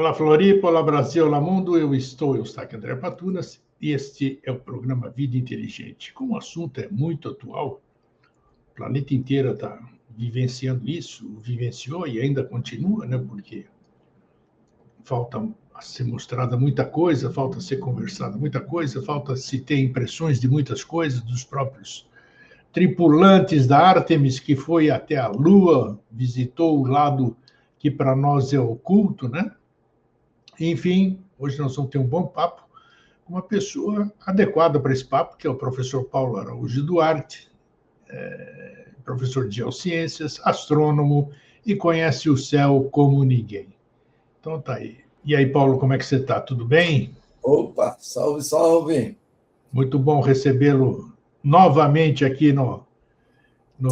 Olá, Floripa, olá, Brasil, olá, mundo. Eu estou aqui, André Patunas, e este é o programa Vida Inteligente. Como o assunto é muito atual, o planeta inteiro está vivenciando isso, vivenciou e ainda continua, né? Porque falta a ser mostrada muita coisa, falta ser conversada muita coisa, falta se ter impressões de muitas coisas dos próprios tripulantes da Artemis, que foi até a Lua, visitou o lado que para nós é oculto, né? Enfim, hoje nós vamos ter um bom papo com uma pessoa adequada para esse papo, que é o professor Paulo Araújo Duarte, professor de geociências, astrônomo e conhece o céu como ninguém. Então tá aí. E aí, Paulo, como é que você está? Tudo bem? Opa, salve, salve! Muito bom recebê-lo novamente aqui no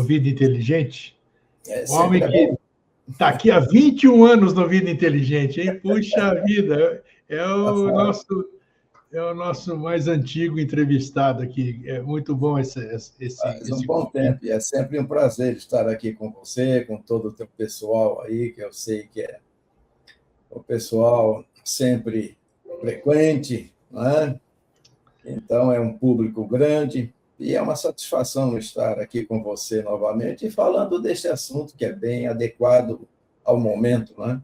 Vida Inteligente. É Um homem sempre que bom. está aqui há 21 anos no Vida Inteligente, hein? Puxa vida, é o nosso mais antigo entrevistado aqui. É muito bom Faz um esse bom convite. tempo e é sempre um prazer estar aqui com você, com todo o teu pessoal aí, que eu sei que é o pessoal sempre frequente, né? Então é um público grande e é uma satisfação estar aqui com você novamente e falando deste assunto que é bem adequado ao momento, né?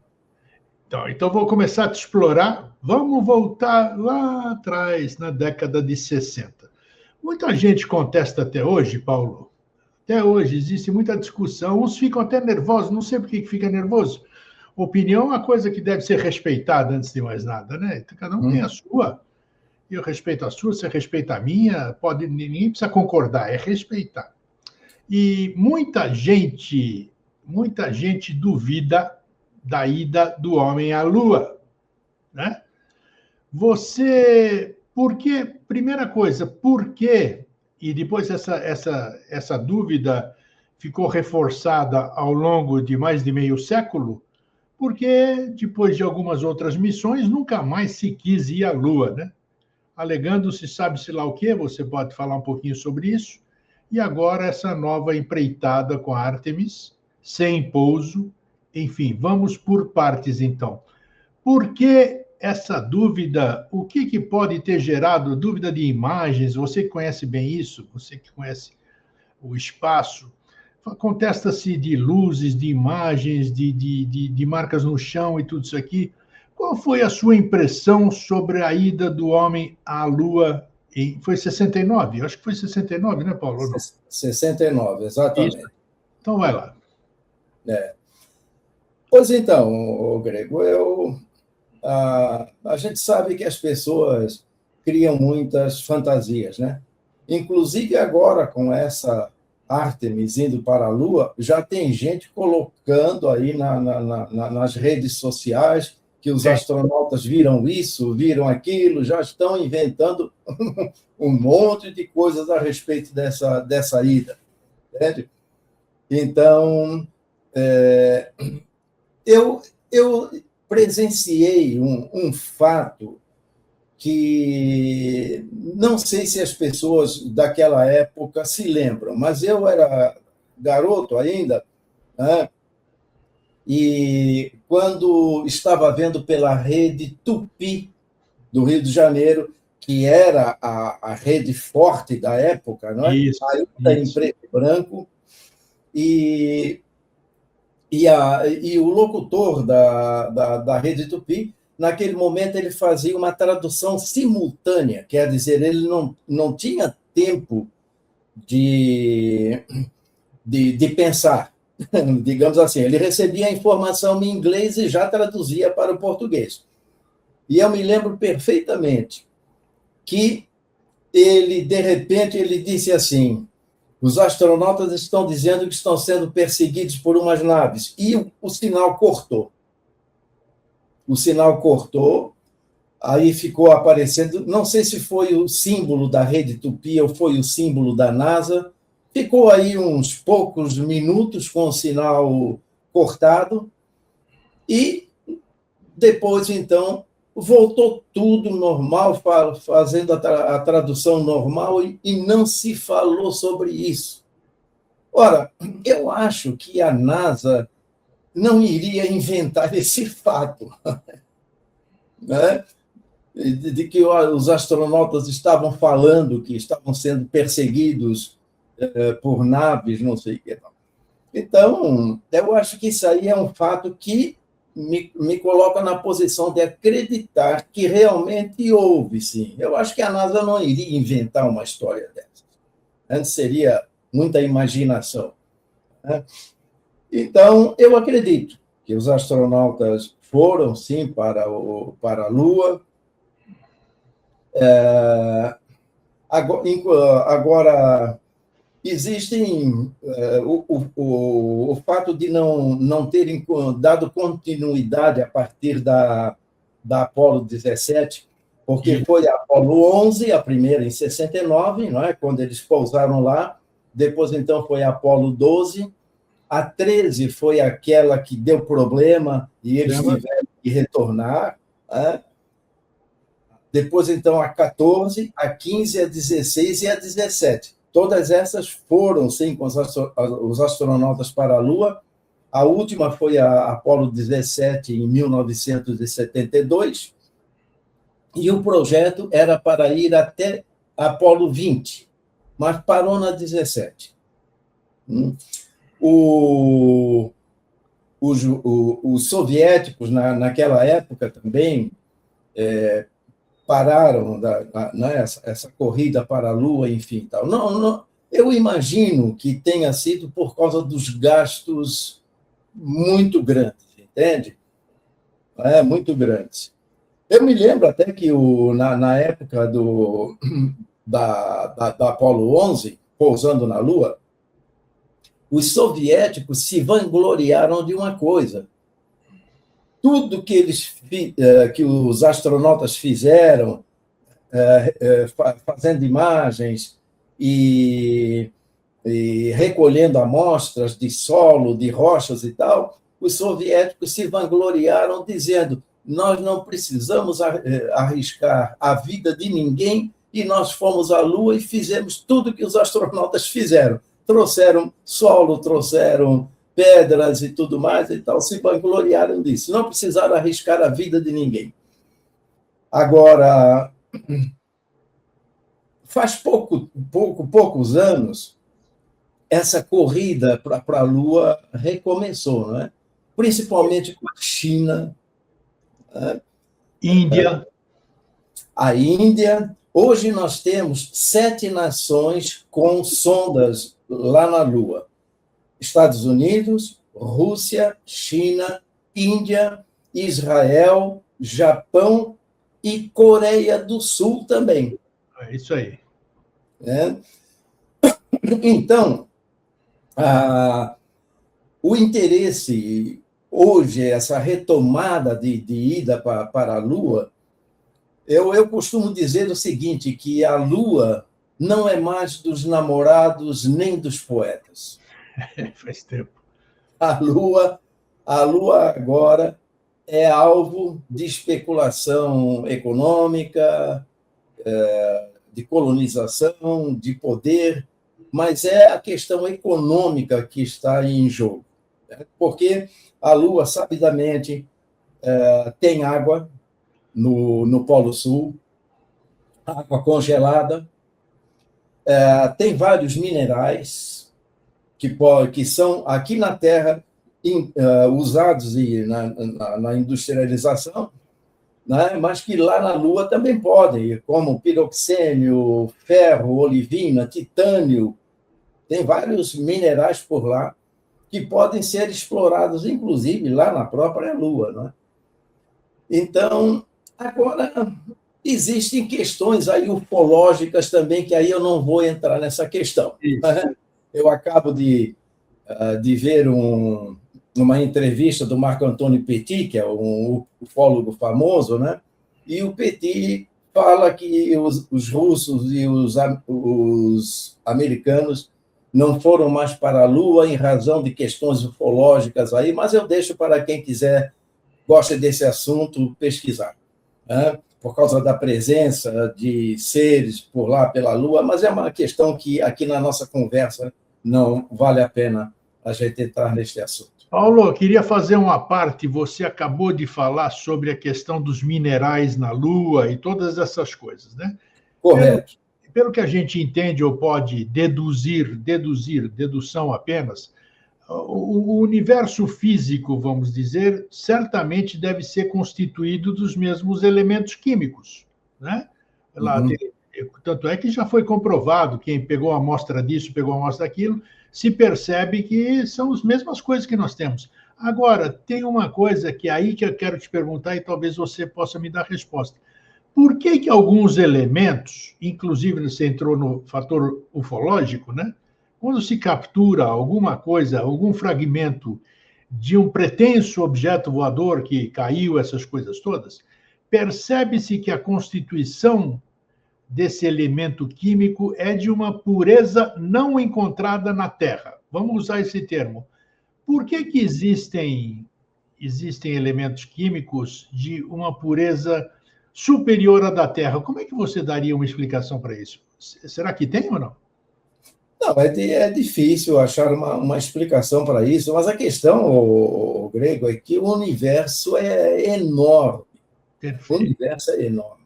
Então vou começar a te explorar. Vamos voltar lá atrás, na década de 60. Muita gente contesta até hoje, Paulo. Até hoje existe muita discussão. Uns ficam até nervosos, não sei por que fica nervoso. Opinião é uma coisa que deve ser respeitada antes de mais nada, né? Cada um tem a sua. Eu respeito a sua, você respeita a minha. Ninguém precisa concordar, é respeitar. E muita gente duvida da ida do homem à Lua, né? Primeira coisa, por quê? E depois essa dúvida ficou reforçada ao longo de mais de meio século, porque depois de algumas outras missões nunca mais se quis ir à Lua, né? Alegando-se sabe-se lá o quê, você pode falar um pouquinho sobre isso. E agora essa nova empreitada com a Artemis, sem pouso. Enfim, vamos por partes então. Por que essa dúvida? O que pode ter gerado dúvida de imagens? Você que conhece bem isso, você que conhece o espaço, contesta-se de luzes, de imagens, de marcas no chão e tudo isso aqui. Qual foi a sua impressão sobre a ida do homem à Lua? Foi 69? Acho que foi 69, né, Paulo? Não? 69, exatamente. Isso. Então vai lá. Pois então, Grego, a gente sabe que as pessoas criam muitas fantasias, né? Inclusive agora, com essa Artemis indo para a Lua, já tem gente colocando aí nas redes sociais que os astronautas viram isso, viram aquilo, já estão inventando um monte de coisas a respeito dessa ida. Entende? Então, eu presenciei um fato que não sei se as pessoas daquela época se lembram, mas eu era garoto ainda, né? E quando estava vendo pela rede Tupi do Rio de Janeiro, que era a rede forte da época, não é? Ainda em preto e branco, e o locutor da Rede Tupi, naquele momento, ele fazia uma tradução simultânea, quer dizer, ele não tinha tempo de pensar, digamos assim. Ele recebia a informação em inglês e já traduzia para o português. E eu me lembro perfeitamente que ele, de repente, ele disse assim: os astronautas estão dizendo que estão sendo perseguidos por umas naves. E o sinal cortou. O sinal cortou, aí ficou aparecendo, não sei se foi o símbolo da Rede Tupi ou foi o símbolo da NASA. Ficou aí uns poucos minutos com o sinal cortado e depois, então, voltou tudo normal, fazendo a tradução normal e não se falou sobre isso. Ora, eu acho que a NASA não iria inventar esse fato. né? De que os astronautas estavam falando que estavam sendo perseguidos por naves, não sei o que. Então, eu acho que isso aí é um fato que me coloca na posição de acreditar que realmente houve, sim. Eu acho que a NASA não iria inventar uma história dessa. Antes seria muita imaginação, né? Então, eu acredito que os astronautas foram, sim, para a Lua. Agora existem o fato de não terem dado continuidade a partir da Apolo 17, porque foi a Apolo 11, a primeira em 69, não é? Quando eles pousaram lá. Depois, então, foi a Apolo 12. A 13 foi aquela que deu problema e eles tiveram que retornar, né? Depois, então, a 14, a 15, a 16 e a 17. Todas essas foram, sim, com os astronautas para a Lua. A última foi a Apolo 17, em 1972, e o projeto era para ir até a Apolo 20, mas parou na 17. Os soviéticos, naquela época também, pararam essa corrida para a Lua, enfim. Tal. Não, eu imagino que tenha sido por causa dos gastos muito grandes, entende? Muito grandes. Eu me lembro até que na época da Apolo 11, pousando na Lua, os soviéticos se vangloriaram de uma coisa. Tudo que que os astronautas fizeram, fazendo imagens e recolhendo amostras de solo, de rochas e tal, os soviéticos se vangloriaram dizendo: nós não precisamos arriscar a vida de ninguém e nós fomos à Lua e fizemos tudo que os astronautas fizeram. Trouxeram solo, trouxeram pedras e tudo mais e tal, se vangloriaram disso. Não precisaram arriscar a vida de ninguém. Agora, faz poucos anos, essa corrida para a Lua recomeçou, não é? Principalmente com a China. Índia. A Índia. Hoje nós temos 7 nações com sondas lá na Lua. Estados Unidos, Rússia, China, Índia, Israel, Japão e Coreia do Sul também. É isso aí. Então, o interesse hoje, essa retomada de ida para a Lua, eu costumo dizer o seguinte, que a Lua não é mais dos namorados nem dos poetas. Faz tempo. A Lua agora é alvo de especulação econômica, de colonização, de poder, mas é a questão econômica que está em jogo. Porque a Lua, sabidamente, tem água no Polo Sul, água congelada, tem vários minerais que são, aqui na Terra, usados na industrialização, né? Mas que lá na Lua também podem, como piroxênio, ferro, olivina, titânio. Tem vários minerais por lá que podem ser explorados, inclusive, lá na própria Lua, né? Então, agora, existem questões aí ufológicas também, que aí eu não vou entrar nessa questão. Né? Eu acabo de ver uma entrevista do Marco Antônio Petit, que é um ufólogo famoso, né? E o Petit fala que os russos e os americanos não foram mais para a Lua em razão de questões ufológicas aí, mas eu deixo para quem quiser, gosta desse assunto, pesquisar, né? Por causa da presença de seres por lá pela Lua, mas é uma questão que aqui na nossa conversa não vale a pena a gente entrar neste assunto. Paulo, eu queria fazer uma parte. Você acabou de falar sobre a questão dos minerais na Lua e todas essas coisas, né? Pelo, Correto. pelo que a gente entende ou pode dedução apenas, o universo físico, vamos dizer, certamente deve ser constituído dos mesmos elementos químicos, né? Lá Uhum. tanto é que já foi comprovado, quem pegou a amostra disso, pegou a amostra daquilo, se percebe que são as mesmas coisas que nós temos. Agora, tem uma coisa que é aí que eu quero te perguntar e talvez você possa me dar resposta. Por que que alguns elementos, inclusive você entrou no fator ufológico, né? Quando se captura alguma coisa, algum fragmento de um pretenso objeto voador que caiu, essas coisas todas, percebe-se que a constituição desse elemento químico é de uma pureza não encontrada na Terra. Vamos usar esse termo. Por que que existem elementos químicos de uma pureza superior à da Terra? Como é que você daria uma explicação para isso? Será que tem ou não? Não, é difícil achar uma explicação para isso, mas a questão, o Grego, é que o universo é enorme. O Perfeito, universo é enorme.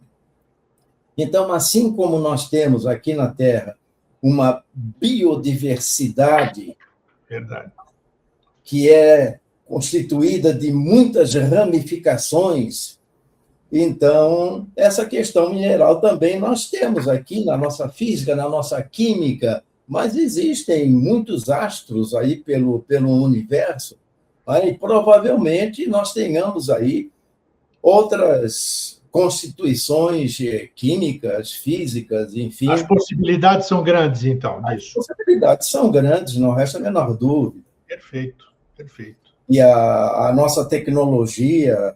Então, assim como nós temos aqui na Terra uma biodiversidade verdade. que é constituída de muitas ramificações, então, essa questão mineral também nós temos aqui na nossa física, na nossa química, mas existem muitos astros aí pelo universo, aí provavelmente nós tenhamos aí outras constituições químicas, físicas, As enfim. possibilidades são grandes, então, As disso. possibilidades são grandes, não resta a menor dúvida. Perfeito, perfeito. E a nossa tecnologia,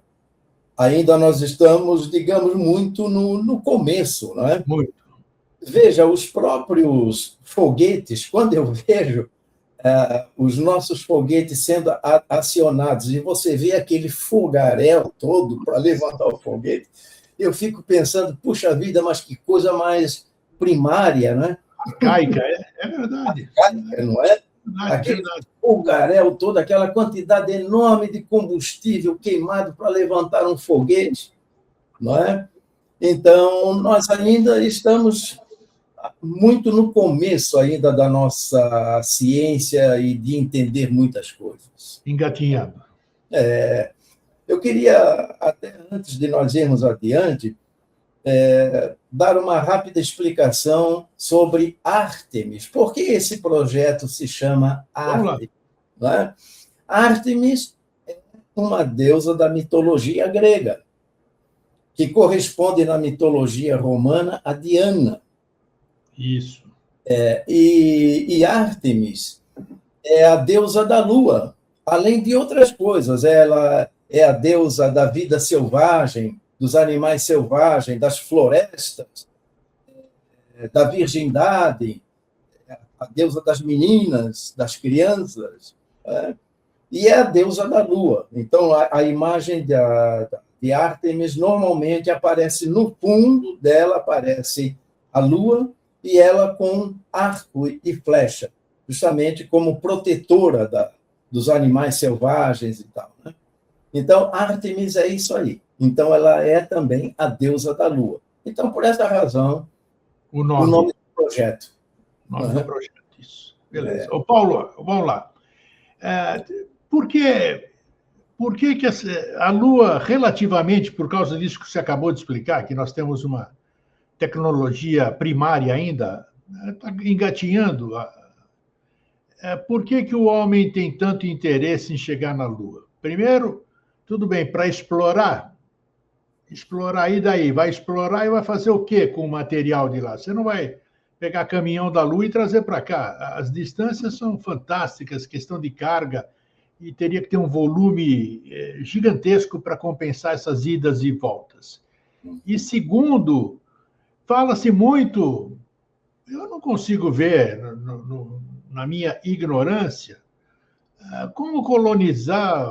ainda nós estamos, digamos, muito no começo, não é? Muito. Veja, os próprios foguetes, quando eu vejo os nossos foguetes sendo acionados e você vê aquele fogaréu todo para levantar o foguete, eu fico pensando, puxa vida, mas que coisa mais primária, né? Arcaica, é verdade. Não é? Verdade, Aquele verdade. fogaréu todo, aquela quantidade enorme de combustível queimado para levantar um foguete, não é? Então, nós ainda estamos muito no começo ainda da nossa ciência e de entender muitas coisas. Engatinhando. Eu queria, até antes de nós irmos adiante, dar uma rápida explicação sobre Ártemis. Por que esse projeto se chama Vamos lá. Ártemis? Não é? Ártemis é uma deusa da mitologia grega, que corresponde na mitologia romana a Diana. Isso. E Ártemis é a deusa da lua, além de outras coisas. Ela é a deusa da vida selvagem, dos animais selvagens, das florestas, da virgindade, a deusa das meninas, das crianças, né? E é a deusa da lua. Então, a imagem de Ártemis normalmente aparece no fundo dela, aparece a lua e ela com arco e flecha, justamente como protetora dos animais selvagens e tal, né? Então, Ártemis é isso aí. Então, ela é também a deusa da lua. Então, por essa razão, O o nome. nome do projeto. Nome do projeto. Isso. Beleza. Ô, Paulo, vamos lá. É, por que, que a Lua, relativamente, por causa disso que você acabou de explicar, que nós temos uma tecnologia primária ainda, está engatinhando, por que, que o homem tem tanto interesse em chegar na Lua? Primeiro, tudo bem, para explorar, e daí? Vai explorar e vai fazer o quê com o material de lá? Você não vai pegar caminhão da Lua e trazer para cá. As distâncias são fantásticas, questão de carga, e teria que ter um volume gigantesco para compensar essas idas e voltas. E segundo, fala-se muito, eu não consigo ver, na minha ignorância, como colonizar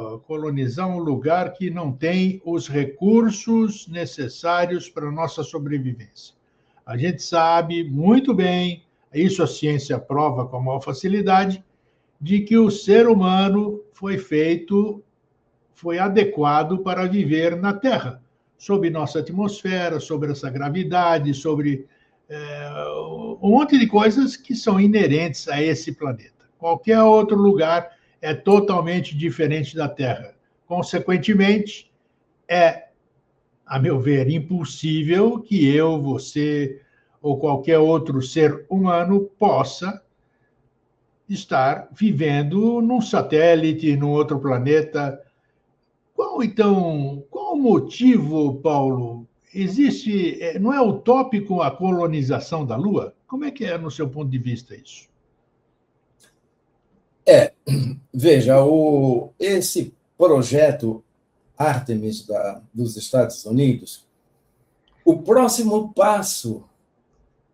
um lugar que não tem os recursos necessários para a nossa sobrevivência. A gente sabe muito bem, isso a ciência prova com a maior facilidade, de que o ser humano foi adequado para viver na Terra, sob nossa atmosfera, sobre essa gravidade, sobre um monte de coisas que são inerentes a esse planeta. Qualquer outro lugar é totalmente diferente da Terra. Consequentemente, é, a meu ver, impossível que eu, você ou qualquer outro ser humano possa estar vivendo num satélite, num outro planeta. Qual o motivo, Paulo? Não é utópico a colonização da Lua? Como é que é, no seu ponto de vista, isso? Veja, esse projeto Artemis dos Estados Unidos, o próximo passo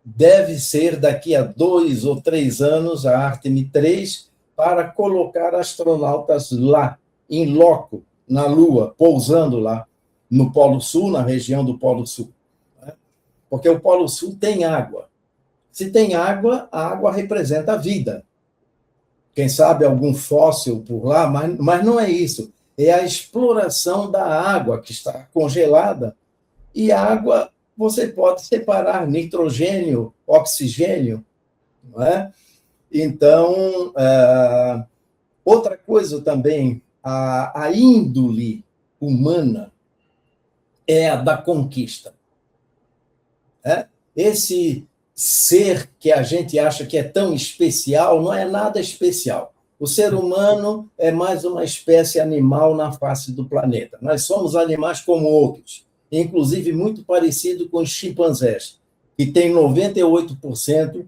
deve ser, daqui a 2 ou 3 anos, a Artemis 3, para colocar astronautas lá, em loco, na Lua, pousando lá, no Polo Sul, na região do Polo Sul. Porque o Polo Sul tem água. Se tem água, a água representa a vida. Quem sabe algum fóssil por lá, mas não é isso. É a exploração da água que está congelada. E a água, você pode separar nitrogênio, oxigênio, não é? Então, outra coisa também, a índole humana é a da conquista. Esse ser que a gente acha que é tão especial não é nada especial. O ser humano é mais uma espécie animal na face do planeta. Nós somos animais como outros, inclusive muito parecido com os chimpanzés, que tem 98%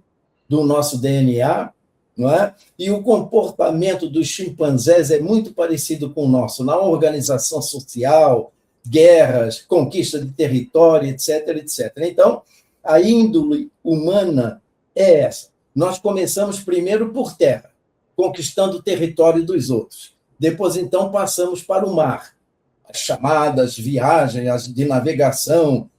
do nosso DNA, não é? E o comportamento dos chimpanzés é muito parecido com o nosso, na organização social, guerras, conquista de território, etc, etc. Então, a índole humana é essa. Nós começamos primeiro por terra, conquistando o território dos outros. Depois, então, passamos para o mar. As chamadas viagens de navegação,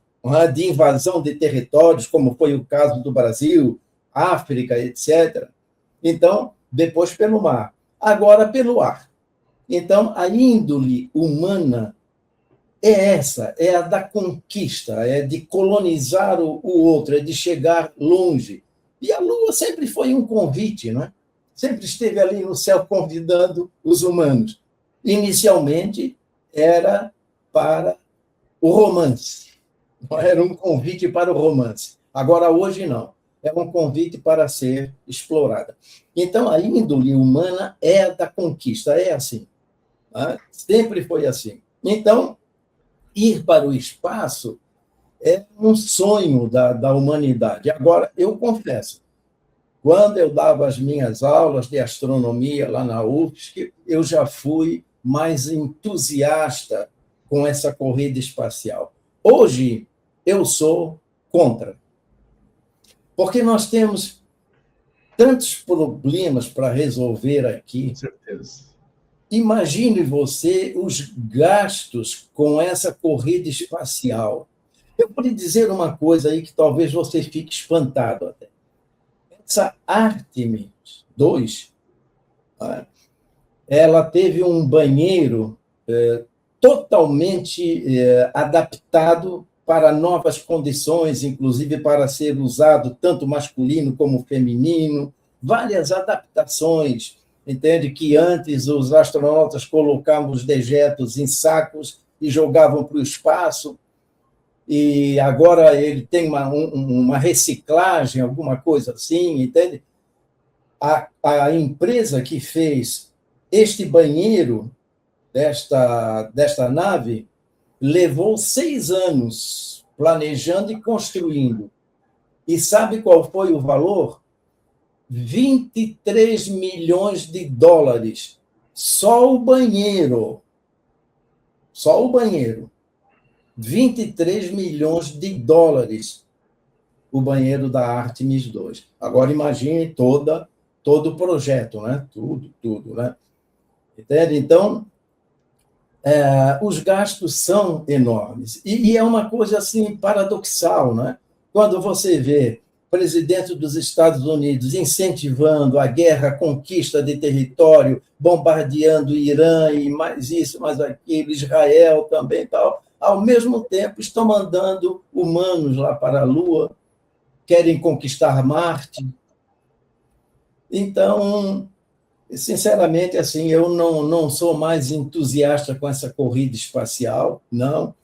de invasão de territórios, como foi o caso do Brasil, África, etc. Então, depois pelo mar. Agora pelo ar. Então, a índole humana é essa, é a da conquista, é de colonizar o outro, é de chegar longe. E a Lua sempre foi um convite, não é? Sempre esteve ali no céu convidando os humanos. Inicialmente, era para o romance, era um convite para o romance. Agora, hoje, não. É um convite para ser explorada. Então, a índole humana é a da conquista, é assim. Né? Sempre foi assim. Então, ir para o espaço é um sonho da humanidade. Agora, eu confesso, quando eu dava as minhas aulas de astronomia lá na UFSC, eu já fui mais entusiasta com essa corrida espacial. Hoje, eu sou contra. Porque nós temos tantos problemas para resolver aqui. Com certeza. Imagine você os gastos com essa corrida espacial. Eu vou lhe dizer uma coisa aí que talvez você fique espantado até. Essa Artemis 2, ela teve um banheiro totalmente adaptado para novas condições, inclusive para ser usado tanto masculino como feminino, várias adaptações. Entende que antes os astronautas colocavam os dejetos em sacos e jogavam para o espaço, e agora ele tem uma reciclagem, alguma coisa assim, entende? A empresa que fez este banheiro desta nave levou 6 anos planejando e construindo. E sabe qual foi o valor? 23 milhões de dólares. Só o banheiro. Só o banheiro. 23 milhões de dólares o banheiro da Artemis 2. Agora imagine todo o projeto, né? Tudo, né? Entende? Então, os gastos são enormes. E é uma coisa assim paradoxal, né? Quando você vê presidente dos Estados Unidos incentivando a guerra, a conquista de território, bombardeando o Irã e mais isso, mais aquilo, Israel também tal, ao mesmo tempo estão mandando humanos lá para a Lua, querem conquistar Marte. Então, sinceramente, assim, eu não sou mais entusiasta com essa corrida espacial, não.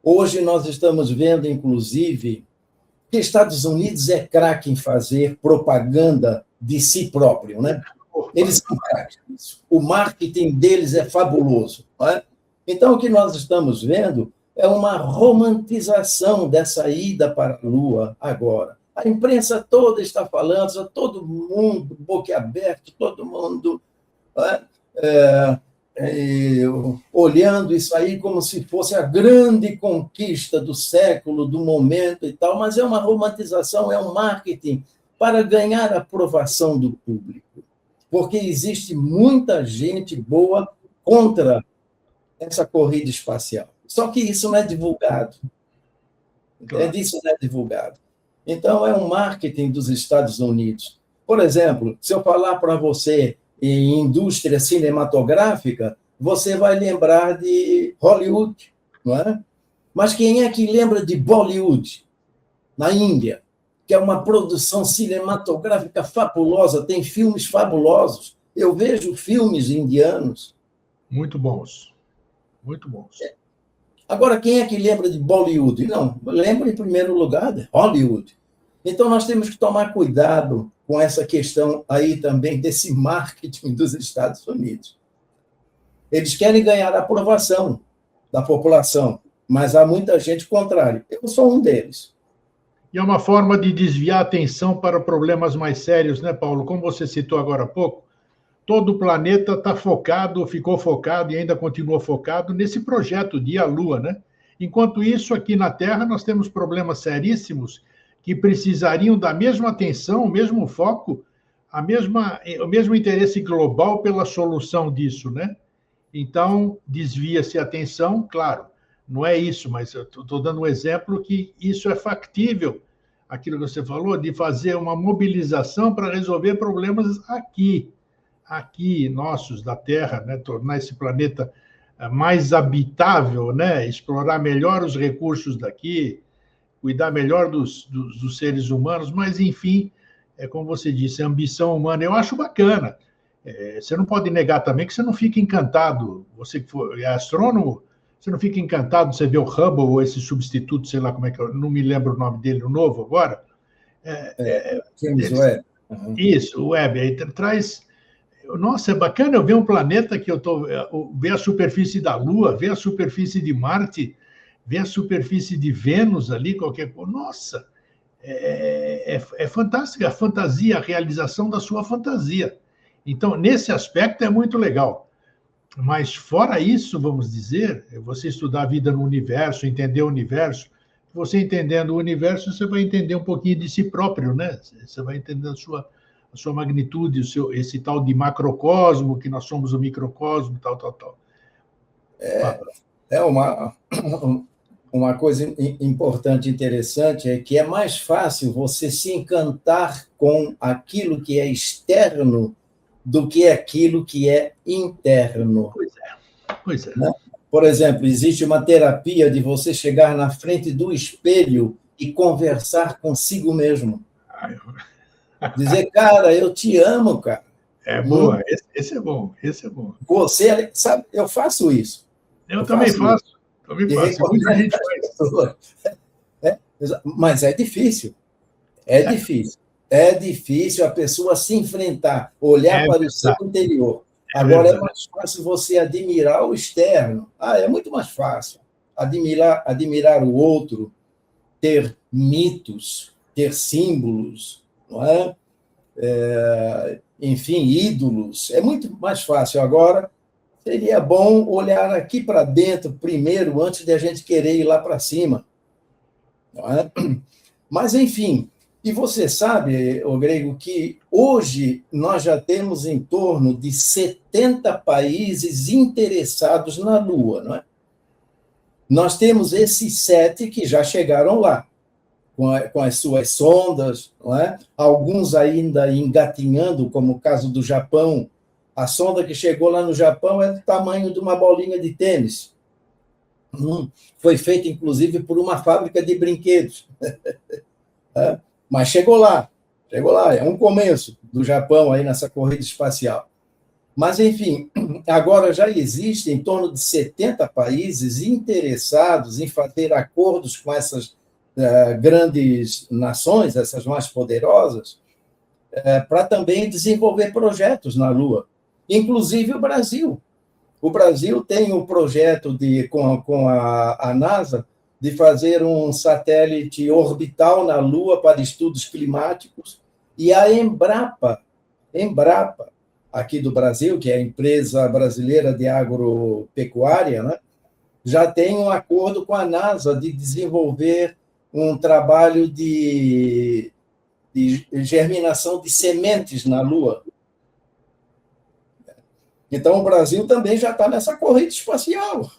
Hoje nós estamos vendo, inclusive, que Estados Unidos é craque em fazer propaganda de si próprio, né? Eles são craques. O marketing deles é fabuloso, não é? Então, o que nós estamos vendo é uma romantização dessa ida para a Lua agora. A imprensa toda está falando, todo mundo boquiaberto, todo mundo olhando isso aí como se fosse a grande conquista do século, do momento e tal, mas é uma romantização, é um marketing para ganhar a aprovação do público, porque existe muita gente boa contra essa corrida espacial. Só que isso não é divulgado. Claro. Isso não é divulgado. Então, é um marketing dos Estados Unidos. Por exemplo, se eu falar para você em indústria cinematográfica, você vai lembrar de Hollywood, não é? Mas quem é que lembra de Bollywood, na Índia, que é uma produção cinematográfica fabulosa, tem filmes fabulosos. Eu vejo filmes indianos. Muito bons. Muito bons. Agora, quem é que lembra de Bollywood? Não, lembra em primeiro lugar de Hollywood. Então, nós temos que tomar cuidado com essa questão aí também desse marketing dos Estados Unidos. Eles querem ganhar a aprovação da população, mas há muita gente contrária. Eu sou um deles. E é uma forma de desviar a atenção para problemas mais sérios, né, Paulo? Como você citou agora há pouco, todo o planeta está focado, ficou focado e ainda continua focado nesse projeto de ir à Lua, né? Enquanto isso, aqui na Terra, nós temos problemas seríssimos que precisariam da mesma atenção, o mesmo foco, o mesmo interesse global pela solução disso, né? Então, desvia-se a atenção, claro, não é isso, mas eu estou dando um exemplo que isso é factível, aquilo que você falou, de fazer uma mobilização para resolver problemas aqui nossos da Terra, né? Tornar esse planeta mais habitável, né? Explorar melhor os recursos daqui, cuidar melhor dos seres humanos, mas, enfim, é como você disse, a ambição humana, eu acho bacana. Você não pode negar também que você não fica encantado, você que é astrônomo, você não fica encantado de você ver o Hubble ou esse substituto, sei lá como é que eu não me lembro o nome dele, o novo agora. James Webb. Isso, o Webb, aí traz... Nossa, é bacana eu ver um planeta que ver a superfície da Lua, ver a superfície de Marte, ver a superfície de Vênus ali, qualquer coisa. Nossa, é fantástica a fantasia, a realização da sua fantasia. Então, nesse aspecto, é muito legal. Mas, fora isso, vamos dizer, você estudar a vida no universo, entender o universo, você entendendo o universo, você vai entender um pouquinho de si próprio, né? Você vai entender a sua magnitude, esse tal de macrocosmo, que nós somos o microcosmo, tal. É uma coisa importante, interessante, é que é mais fácil você se encantar com aquilo que é externo do que aquilo que é interno. Pois é. Né? Por exemplo, existe uma terapia de você chegar na frente do espelho e conversar consigo mesmo. Dizer, cara, eu te amo, cara. É boa, esse é bom, esse é bom. Você, sabe, eu faço isso. Eu também faço. Muita gente faz. Mas é difícil. É difícil a pessoa se enfrentar, olhar para o seu interior. Agora é mais fácil você admirar o externo. É muito mais fácil. Admirar o outro, ter mitos, ter símbolos, não é? Enfim, ídolos. É muito mais fácil. Agora, seria bom olhar aqui para dentro primeiro, antes de a gente querer ir lá para cima. Não é? Mas, enfim, e você sabe, Grego, que hoje nós já temos em torno de 70 países interessados na Lua, não é? Nós temos esses 7 que já chegaram lá, com as suas sondas, não é? Alguns ainda engatinhando, como o caso do Japão. A sonda que chegou lá no Japão é do tamanho de uma bolinha de tênis. Foi feita, inclusive, por uma fábrica de brinquedos. Mas chegou lá, é um começo do Japão aí nessa corrida espacial. Mas, enfim, agora já existem em torno de 70 países interessados em fazer acordos com essas grandes nações, essas mais poderosas, para também desenvolver projetos na Lua, inclusive o Brasil. O Brasil tem um projeto com a NASA de fazer um satélite orbital na Lua para estudos climáticos, e a Embrapa, aqui do Brasil, que é a empresa brasileira de agropecuária, né, já tem um acordo com a NASA de desenvolver um trabalho de germinação de sementes na Lua. Então, o Brasil também já está nessa corrida espacial.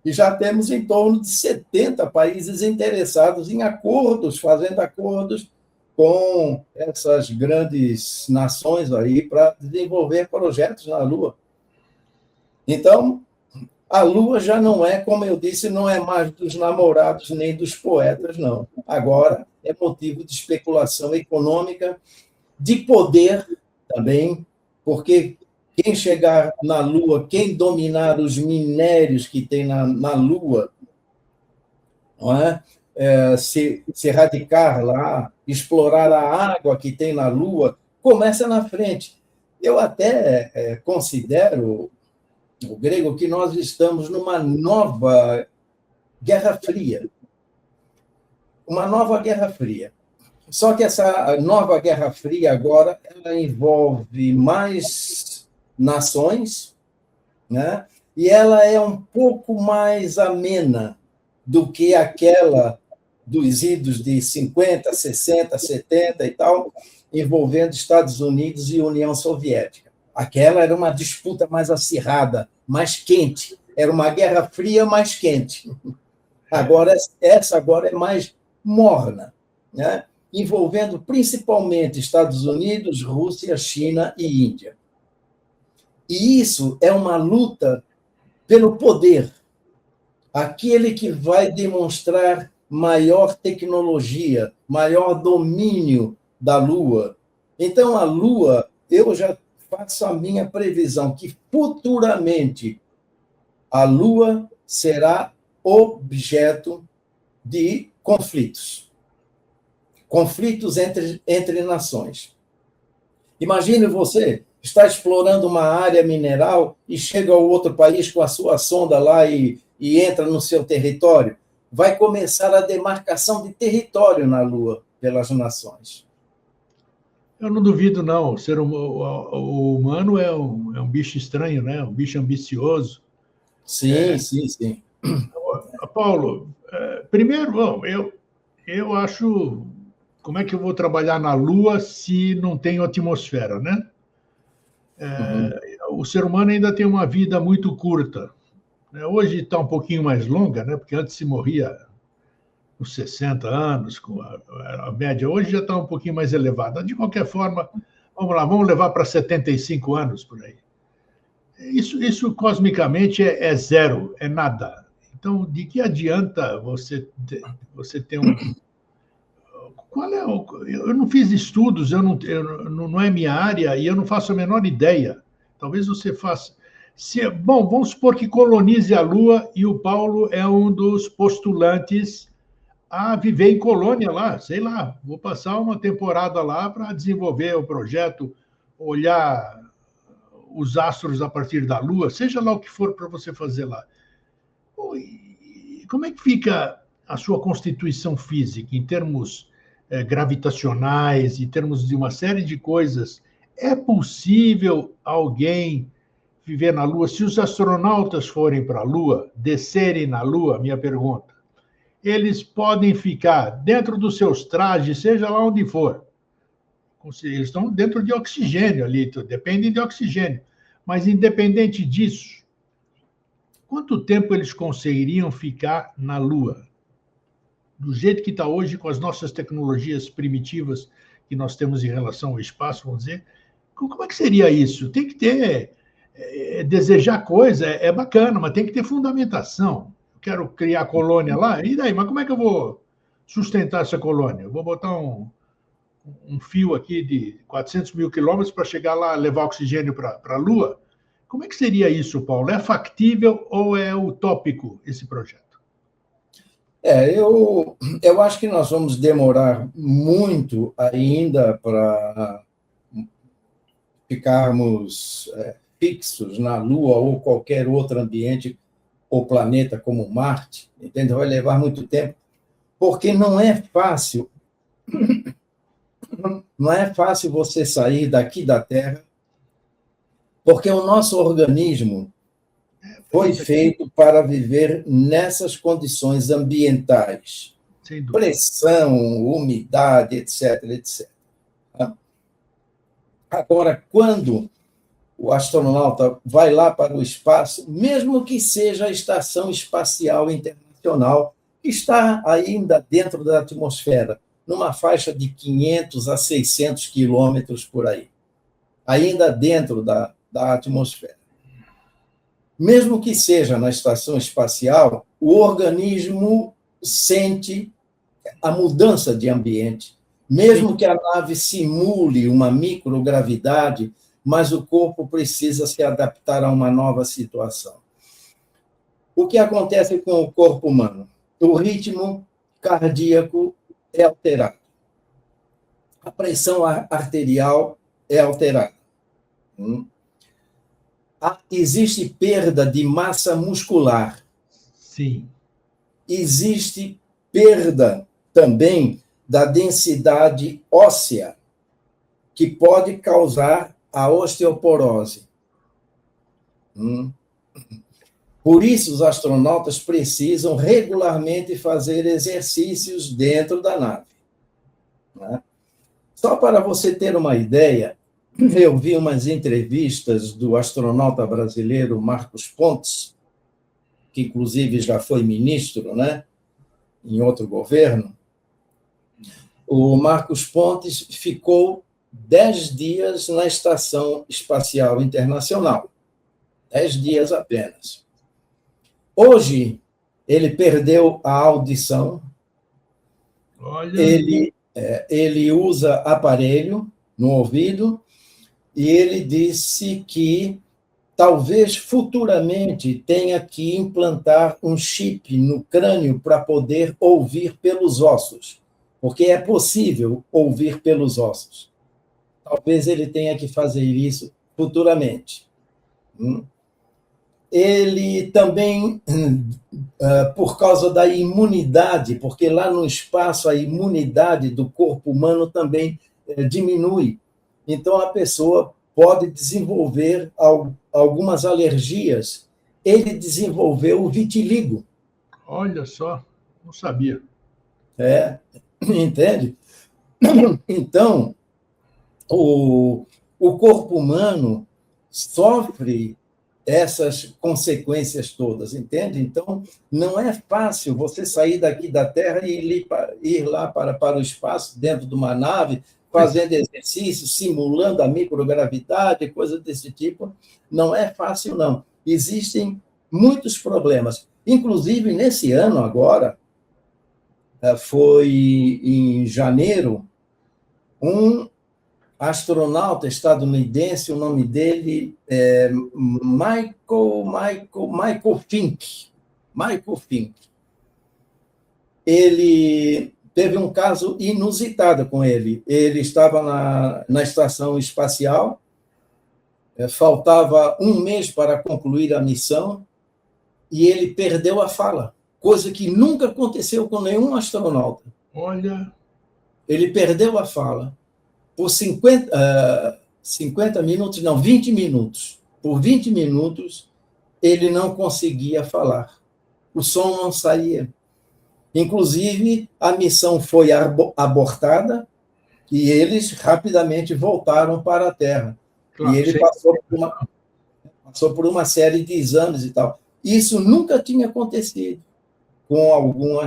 E já temos em torno de 70 países interessados em acordos, fazendo acordos com essas grandes nações aí para desenvolver projetos na Lua. Então, a Lua já não é, como eu disse, não é mais dos namorados nem dos poetas, não. Agora é motivo de especulação econômica, de poder também, porque quem chegar na Lua, quem dominar os minérios que tem na Lua, não é? Se radicar lá, explorar a água que tem na Lua, começa na frente. Eu até considero, o Grego, que nós estamos numa nova Guerra Fria. Uma nova Guerra Fria. Só que essa nova Guerra Fria agora ela envolve mais nações, né? E ela é um pouco mais amena do que aquela dos idos de 50, 60, 70 e tal, envolvendo Estados Unidos e União Soviética. Aquela era uma disputa mais acirrada, mais quente. Era uma Guerra Fria mais quente. Agora, essa agora é mais morna, né? Envolvendo principalmente Estados Unidos, Rússia, China e Índia. E isso é uma luta pelo poder. Aquele que vai demonstrar maior tecnologia, maior domínio da Lua. Então, a Lua, eu já faço a minha previsão que futuramente a Lua será objeto de conflitos. Conflitos entre nações. Imagine você está explorando uma área mineral e chega ao outro país com a sua sonda lá e entra no seu território. Vai começar a demarcação de território na Lua pelas nações. Eu não duvido, não. O humano é um bicho estranho, né? Um bicho ambicioso. Sim, sim. Paulo, primeiro, eu acho... Como é que eu vou trabalhar na Lua se não tem atmosfera, né? O ser humano ainda tem uma vida muito curta. Hoje está um pouquinho mais longa, né? Porque antes se morria com 60 anos, com a média. Hoje já está um pouquinho mais elevada. De qualquer forma, vamos levar para 75 anos por aí. Isso cosmicamente é zero, é nada. Então, de que adianta você ter um... Eu não fiz estudos, não é minha área e eu não faço a menor ideia. Talvez você faça. Bom, vamos supor que colonize a Lua e o Paulo é um dos postulantes a viver em colônia lá, sei lá. Vou passar uma temporada lá para desenvolver o projeto, olhar os astros a partir da Lua, seja lá o que for para você fazer lá. Como é que fica a sua constituição física em termos gravitacionais, em termos de uma série de coisas? É possível alguém viver na Lua? Se os astronautas forem para a Lua, descerem na Lua, minha pergunta, eles podem ficar dentro dos seus trajes, seja lá onde for. Eles estão dentro de oxigênio ali, dependem de oxigênio. Mas, independente disso, quanto tempo eles conseguiriam ficar na Lua? do jeito que está hoje, com as nossas tecnologias primitivas que nós temos em relação ao espaço, vamos dizer, como é que seria isso? Tem que ter, desejar coisa é bacana, mas tem que ter fundamentação. Eu quero criar colônia lá, e daí? Mas como é que eu vou sustentar essa colônia? Eu vou botar um fio aqui de 400 mil quilômetros para chegar lá, levar oxigênio para a Lua? Como é que seria isso, Paulo? É factível ou é utópico esse projeto? Eu acho que nós vamos demorar muito ainda para ficarmos fixos na Lua ou qualquer outro ambiente ou planeta como Marte, entende? Vai levar muito tempo, porque não é fácil você sair daqui da Terra, porque o nosso organismo foi feito para viver nessas condições ambientais. Pressão, umidade, etc, etc. Agora, quando o astronauta vai lá para o espaço, mesmo que seja a Estação Espacial Internacional, que está ainda dentro da atmosfera, numa faixa de 500 a 600 quilômetros por aí, ainda dentro da atmosfera. Mesmo que seja na estação espacial, o organismo sente a mudança de ambiente. Mesmo que a nave simule uma microgravidade, mas o corpo precisa se adaptar a uma nova situação. O que acontece com o corpo humano? O ritmo cardíaco é alterado. A pressão arterial é alterada. Existe perda de massa muscular. Sim. Existe perda também da densidade óssea, que pode causar a osteoporose. Por isso, os astronautas precisam regularmente fazer exercícios dentro da nave. Só para você ter uma ideia, eu vi umas entrevistas do astronauta brasileiro Marcos Pontes, que inclusive já foi ministro, né, em outro governo. O Marcos Pontes ficou 10 dias na Estação Espacial Internacional. 10 dias apenas. Hoje, ele perdeu a audição. Olha. Ele usa aparelho no ouvido e ele disse que talvez futuramente tenha que implantar um chip no crânio para poder ouvir pelos ossos, porque é possível ouvir pelos ossos. Talvez ele tenha que fazer isso futuramente. Ele também, por causa da imunidade, porque lá no espaço a imunidade do corpo humano também diminui. Então, a pessoa pode desenvolver algumas alergias. Ele desenvolveu o vitiligo. Olha só, não sabia. Entende? Então, o corpo humano sofre essas consequências todas, entende? Então, não é fácil você sair daqui da Terra e ir lá para o espaço, dentro de uma nave, fazendo exercício, simulando a microgravidade, coisas desse tipo. Não é fácil, não. Existem muitos problemas. Inclusive, nesse ano agora, foi em janeiro, um astronauta estadunidense, o nome dele é Michael Fink. Michael Fink. Ele teve um caso inusitado com ele. Ele estava na estação espacial, faltava um mês para concluir a missão, e ele perdeu a fala, coisa que nunca aconteceu com nenhum astronauta. Olha. Ele perdeu a fala. Por 50 minutos, não, 20 minutos. Por 20 minutos, ele não conseguia falar. O som não saía. Inclusive, a missão foi abortada e eles rapidamente voltaram para a Terra. Claro, e ele passou por uma série de exames e tal. Isso nunca tinha acontecido com algum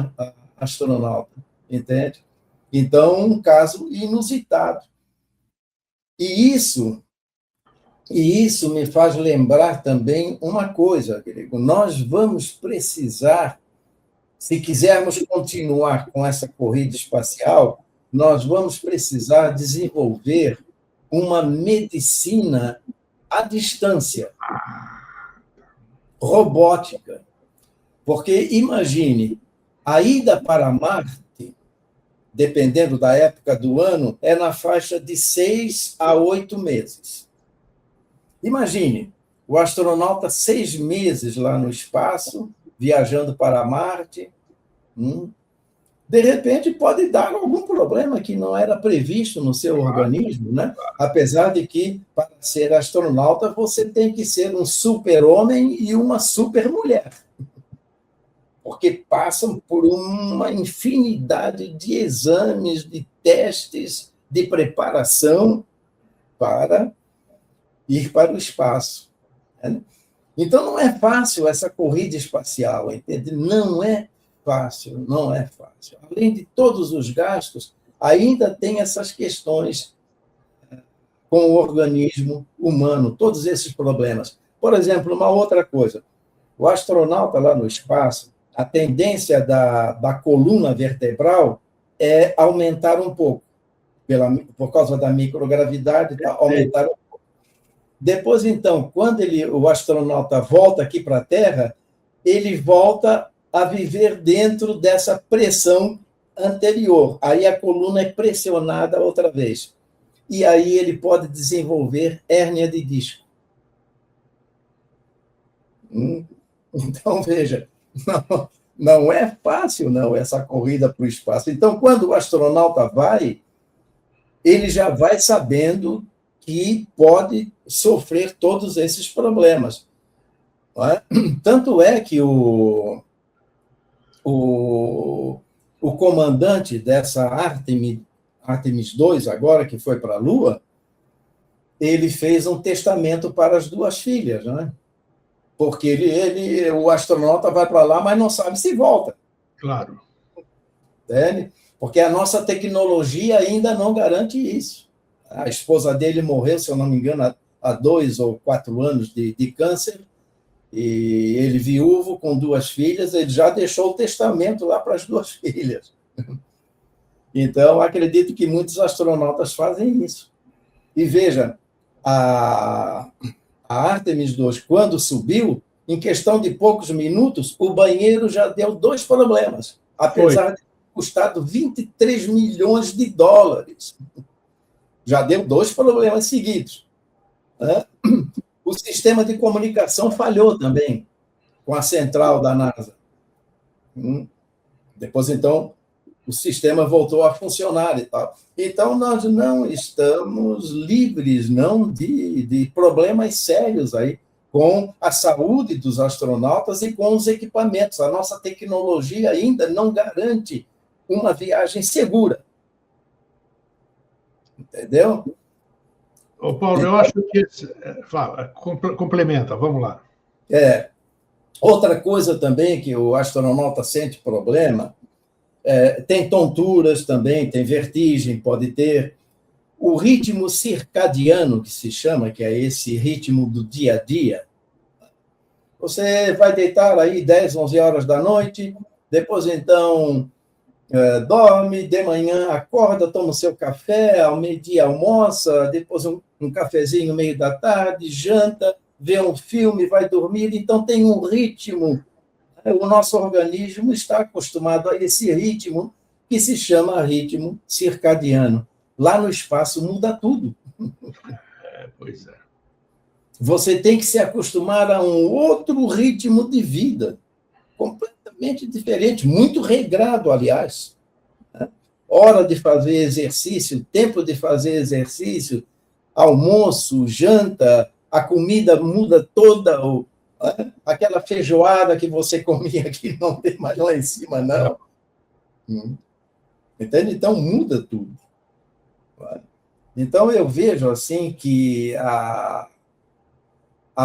astronauta, entende? Então, um caso inusitado. E isso me faz lembrar também uma coisa, Grego. Nós vamos precisar, se quisermos continuar com essa corrida espacial, nós vamos precisar desenvolver uma medicina à distância, robótica. Porque, imagine, a ida para Marte, dependendo da época do ano, é na faixa de 6 a 8 meses. Imagine, o astronauta 6 meses lá no espaço, viajando para Marte. De repente, pode dar algum problema que não era previsto no seu organismo, né? Apesar de que, para ser astronauta, você tem que ser um super-homem e uma super-mulher, porque passam por uma infinidade de exames, de testes, de preparação para ir para o espaço. Né? Então, não é fácil essa corrida espacial, entende? Não é fácil, não é fácil. Além de todos os gastos, ainda tem essas questões com o organismo humano, todos esses problemas. Por exemplo, uma outra coisa, o astronauta lá no espaço, a tendência da coluna vertebral é aumentar um pouco, por causa da microgravidade, aumentar um pouco. Depois, então, quando o astronauta volta aqui para a Terra, ele volta a viver dentro dessa pressão anterior. Aí a coluna é pressionada outra vez. E aí ele pode desenvolver hérnia de disco. Então, veja, não é fácil, não, essa corrida para o espaço. Então, quando o astronauta vai, ele já vai sabendo que pode sofrer todos esses problemas. Não é? Tanto é que o comandante dessa Artemis 2, agora que foi para a Lua, ele fez um testamento para as 2 filhas, né? Porque o astronauta vai para lá, mas não sabe se volta. Claro. Entende? Porque a nossa tecnologia ainda não garante isso. A esposa dele morreu, se eu não me engano, há 2 ou 4 anos de câncer, e ele, viúvo, com 2 filhas, ele já deixou o testamento lá para as 2 filhas. Então, acredito que muitos astronautas fazem isso. E veja, a Artemis 2, quando subiu, em questão de poucos minutos, o banheiro já deu 2 problemas, apesar de ter custado 23 milhões de dólares. Já deu 2 problemas seguidos. Né? O sistema de comunicação falhou também com a central da NASA. Depois, então, o sistema voltou a funcionar e tal. Então, nós não estamos livres não de problemas sérios aí com a saúde dos astronautas e com os equipamentos. A nossa tecnologia ainda não garante uma viagem segura. Entendeu? Ô, Paulo, eu acho que... Fala, complementa, vamos lá. Outra coisa também que o astronauta sente problema, tem tonturas também, tem vertigem, pode ter. O ritmo circadiano, que se chama, que é esse ritmo do dia a dia. Você vai deitar aí 10, 11 horas da noite, depois, então, dorme, de manhã acorda, toma o seu café, ao meio-dia almoça, depois um cafezinho no meio da tarde, janta, vê um filme, vai dormir. Então, tem um ritmo. O nosso organismo está acostumado a esse ritmo que se chama ritmo circadiano. Lá no espaço muda tudo. Pois é. Você tem que se acostumar a um outro ritmo de vida, completamente diferente, muito regrado, aliás. Hora de fazer exercício, tempo de fazer exercício, almoço, janta, a comida muda toda, aquela feijoada que você comia aqui não tem mais lá em cima, não. Entende? Então, muda tudo. Então, eu vejo assim que a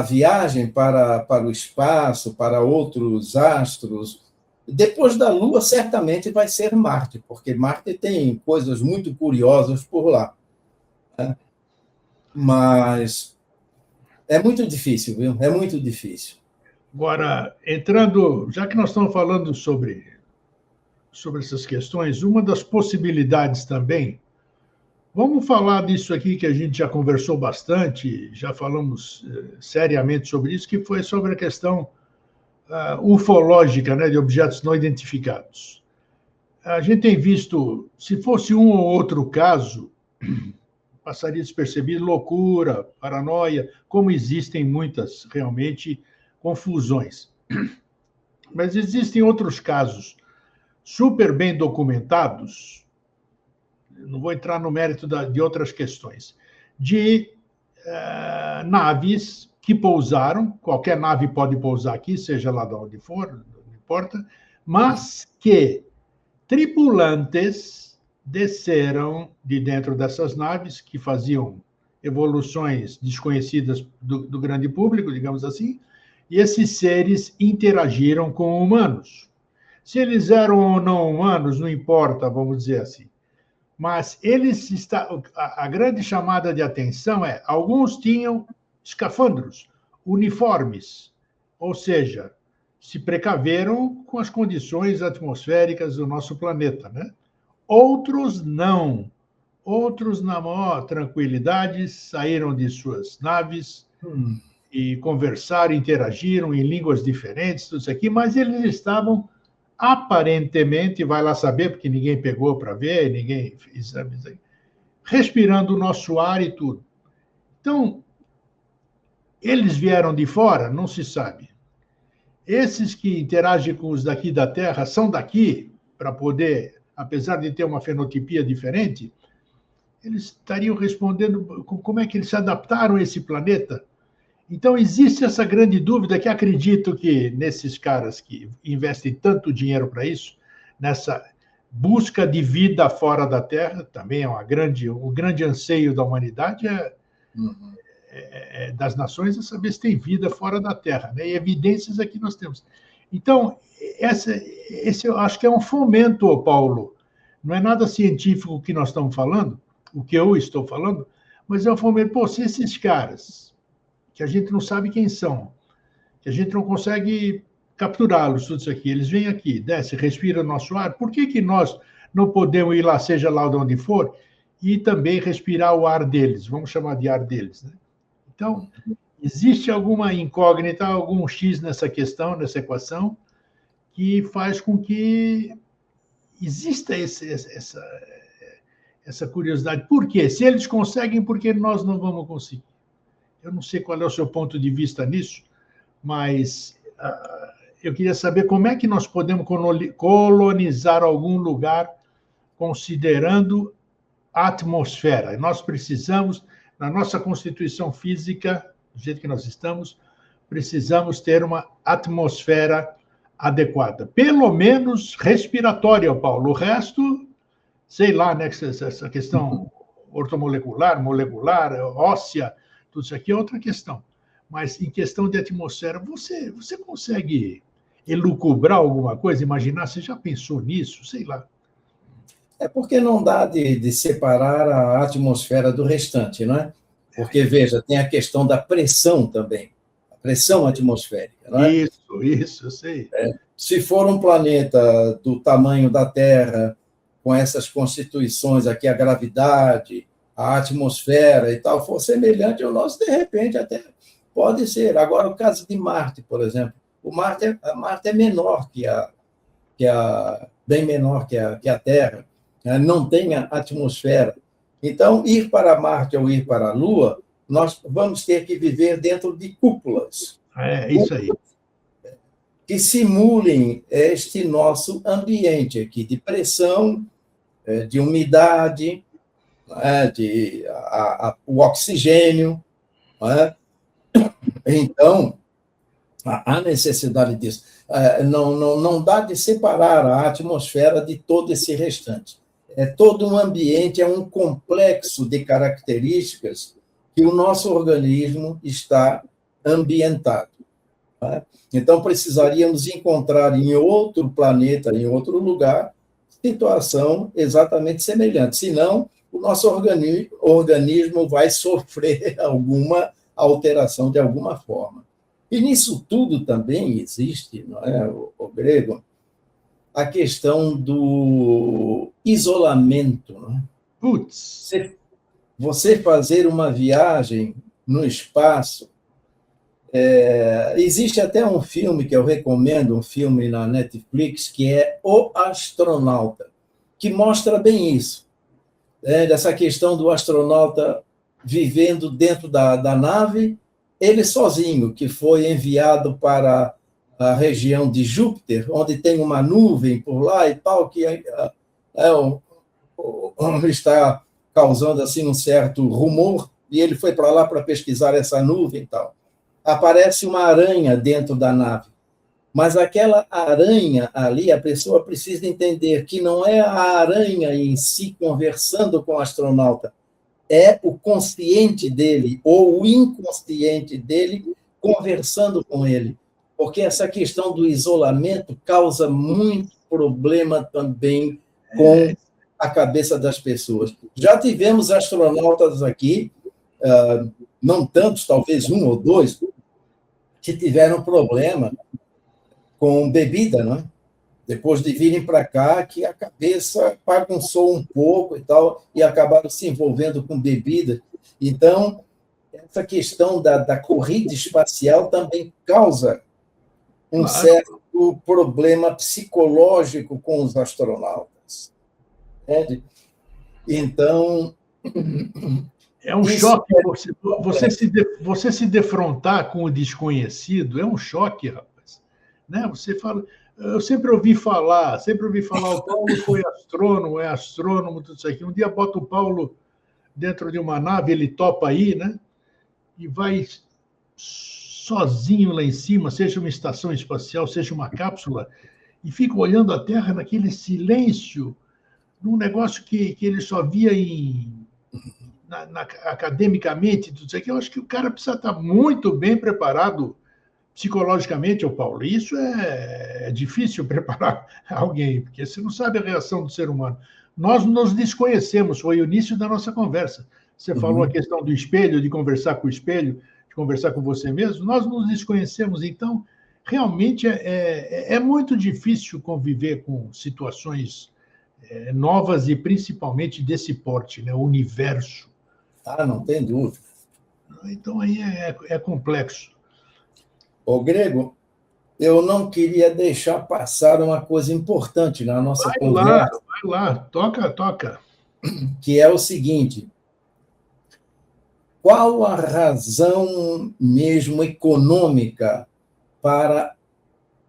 viagem para o espaço, para outros astros, Depois da Lua, certamente vai ser Marte, porque Marte tem coisas muito curiosas por lá. Né? Mas é muito difícil, viu? É muito difícil. Agora, entrando, já que nós estamos falando sobre essas questões, uma das possibilidades também, vamos falar disso aqui que a gente já conversou bastante, já falamos seriamente sobre isso, que foi sobre a questão ufológica, né, de objetos não identificados. A gente tem visto, se fosse um ou outro caso, passaria despercebido, loucura, paranoia, como existem muitas, realmente, confusões. Mas existem outros casos super bem documentados, não vou entrar no mérito de outras questões, de naves que pousaram, qualquer nave pode pousar aqui, seja lá de onde for, não importa, mas que tripulantes desceram de dentro dessas naves, que faziam evoluções desconhecidas do grande público, digamos assim, e esses seres interagiram com humanos. Se eles eram ou não humanos, não importa, vamos dizer assim. Mas a grande chamada de atenção é, alguns tinham escafandros, uniformes, ou seja, se precaveram com as condições atmosféricas do nosso planeta, né? Outros não. Outros, na maior tranquilidade, saíram de suas naves e conversaram, interagiram em línguas diferentes, tudo isso aqui, mas eles estavam aparentemente, vai lá saber, porque ninguém pegou para ver, ninguém fez exames aí, respirando o nosso ar e tudo. Então, eles vieram de fora? Não se sabe. Esses que interagem com os daqui da Terra são daqui para poder, apesar de ter uma fenotipia diferente, eles estariam respondendo como é que eles se adaptaram a esse planeta. Então, existe essa grande dúvida que acredito que nesses caras que investem tanto dinheiro para isso, nessa busca de vida fora da Terra, também é o grande anseio da humanidade, das nações, é saber se tem vida fora da Terra, né? E evidências aqui nós temos. Então, esse eu acho que é um fomento, Paulo. Não é nada científico que nós estamos falando, o que eu estou falando, mas é um fomento. Pô, se esses caras que a gente não sabe quem são, que a gente não consegue capturá-los, tudo isso aqui. Eles vêm aqui, desce, respira nosso ar. Por que nós não podemos ir lá, seja lá de onde for, e também respirar o ar deles? Vamos chamar de ar deles, né? Então, existe alguma incógnita, algum X nessa questão, nessa equação, que faz com que exista essa curiosidade. Por quê? Se eles conseguem, por que nós não vamos conseguir? Eu não sei qual é o seu ponto de vista nisso, mas eu queria saber como é que nós podemos colonizar algum lugar considerando a atmosfera. Nós precisamos, na nossa constituição física, do jeito que nós estamos, precisamos ter uma atmosfera adequada, pelo menos respiratória, Paulo. O resto, sei lá, né, essa questão ortomolecular, molecular, óssea, tudo isso aqui é outra questão. Mas em questão de atmosfera, você consegue elucubrar alguma coisa, imaginar? Você já pensou nisso? Sei lá. É porque não dá de separar a atmosfera do restante, não é? Porque, veja, tem a questão da pressão também, a pressão atmosférica, não é? Isso, eu sei. Se for um planeta do tamanho da Terra, com essas constituições aqui, a gravidade, a atmosfera e tal, for semelhante ao nosso, de repente até pode ser. Agora, o caso de Marte, por exemplo, Marte é menor bem menor que a Terra, né? Não tem a atmosfera. Então, ir para Marte ou ir para a Lua, nós vamos ter que viver dentro de cúpulas. É isso aí. Que simulem este nosso ambiente aqui, de pressão, de umidade, o oxigênio. Então, há necessidade disso. Não dá de separar a atmosfera de todo esse restante. Todo um ambiente, é um complexo de características que o nosso organismo está ambientado. Né? Então, precisaríamos encontrar em outro planeta, em outro lugar, situação exatamente semelhante. Senão, o nosso organismo vai sofrer alguma alteração de alguma forma. E nisso tudo também existe, não é, o Grego, a questão do isolamento. Não é? Putz, Você fazer uma viagem no espaço. Existe até um filme que eu recomendo, um filme na Netflix, que é O Astronauta, que mostra bem isso, dessa questão do astronauta vivendo dentro da nave, ele sozinho, que foi enviado para a região de Júpiter, onde tem uma nuvem por lá e tal, que está causando assim um certo rumor, e ele foi para lá para pesquisar essa nuvem e tal. Aparece uma aranha dentro da nave, mas aquela aranha ali, a pessoa precisa entender que não é a aranha em si conversando com o astronauta, é o consciente dele ou o inconsciente dele conversando com ele, porque essa questão do isolamento causa muito problema também com a cabeça das pessoas. Já tivemos astronautas aqui, não tantos, talvez um ou dois, que tiveram problema com bebida, não é? Depois de virem para cá, que a cabeça bagunçou um pouco e tal, e acabaram se envolvendo com bebida. Então, essa questão da corrida espacial também causa um certo problema psicológico com os astronautas. Entende? Então... É um choque você se defrontar com o desconhecido, é um choque, rapaz. Né? Você fala, eu sempre ouvi falar, o Paulo foi astrônomo, é astrônomo, tudo isso aqui. Um dia bota o Paulo dentro de uma nave, ele topa aí, né? E vai sozinho lá em cima, seja uma estação espacial, seja uma cápsula, e fica olhando a Terra naquele silêncio, num negócio que ele só via academicamente, tudo isso aqui. Eu acho que o cara precisa estar muito bem preparado psicologicamente, ô Paulo. Isso é difícil preparar alguém, porque você não sabe a reação do ser humano. Nós nos desconhecemos, foi o início da nossa conversa. Você falou a questão do espelho, de conversar com o espelho, de conversar com você mesmo. Nós nos desconhecemos, então, realmente é muito difícil conviver com situações novas e principalmente desse porte, né? O universo. Não tem dúvida. Então, aí é complexo. Ô, Grego, eu não queria deixar passar uma coisa importante na nossa conversa. Vai lá, toca. Que é o seguinte: qual a razão mesmo econômica para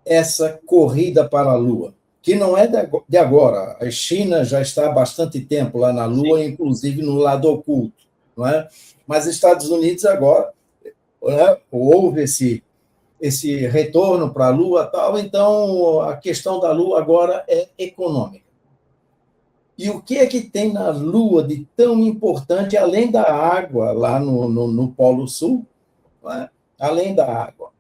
essa corrida para a Lua? Que não é de agora. A China já está há bastante tempo lá na Lua, sim, inclusive no lado oculto. Não é? Mas Estados Unidos agora, né, houve esse retorno para a Lua, tal, então a questão da Lua agora é econômica. E o que é que tem na Lua de tão importante, além da água, lá no Polo Sul, não é? Além da água?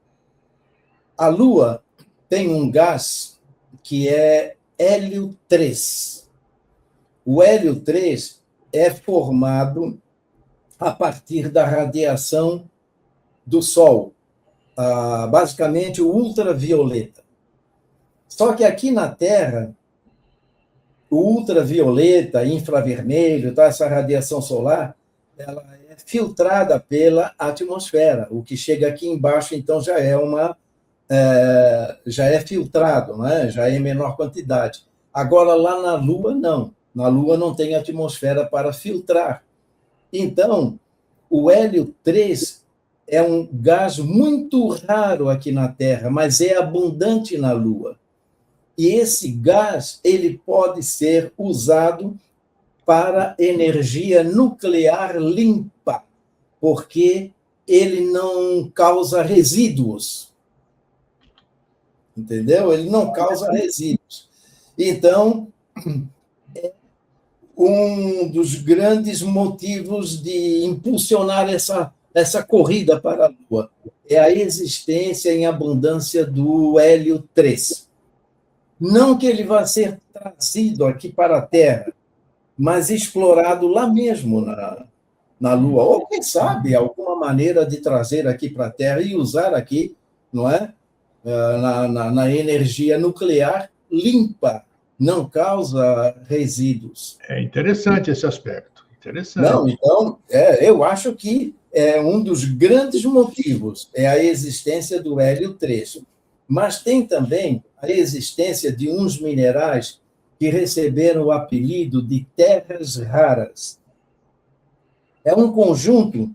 A Lua tem um gás que é hélio 3. O hélio 3 é formado a partir da radiação do Sol, basicamente o ultravioleta. Só que aqui na Terra, o ultravioleta, infravermelho, tá, essa radiação solar, ela é filtrada pela atmosfera. O que chega aqui embaixo, então, já é filtrado, né? Já é em menor quantidade. Agora, lá na Lua, não. Na Lua não tem atmosfera para filtrar. Então, o hélio 3 é um gás muito raro aqui na Terra, mas é abundante na Lua. E esse gás ele pode ser usado para energia nuclear limpa, porque ele não causa resíduos. Entendeu? Ele não causa resíduos. Então, é um dos grandes motivos de impulsionar essa essa corrida para a Lua é a existência em abundância do hélio 3. Não que ele vá ser trazido aqui para a Terra, mas explorado lá mesmo na Lua. Ou, quem sabe, alguma maneira de trazer aqui para a Terra e usar aqui, não é? Na energia nuclear limpa, não causa resíduos. É interessante esse aspecto. Interessante. Não, então, eu acho que um dos grandes motivos é a existência do hélio 3. Mas tem também a existência de uns minerais que receberam o apelido de terras raras. É um conjunto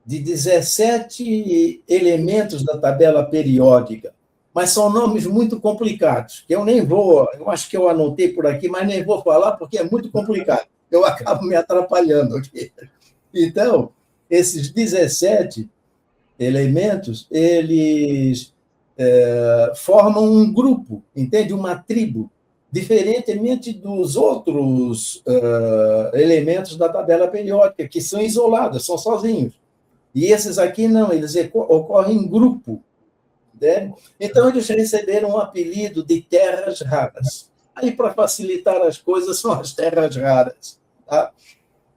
de 17 elementos da tabela periódica, mas são nomes muito complicados, que eu nem vou, eu acho que eu anotei por aqui, mas nem vou falar porque é muito complicado. Eu acabo me atrapalhando aqui. Então, esses 17 elementos, eles formam um grupo, entende? Uma tribo, diferentemente dos outros elementos da tabela periódica, que são isolados, são sozinhos. E esses aqui não, eles ocorrem em grupo. Né? Então, eles receberam o apelido de terras raras. Aí, para facilitar as coisas, são as terras raras. Tá?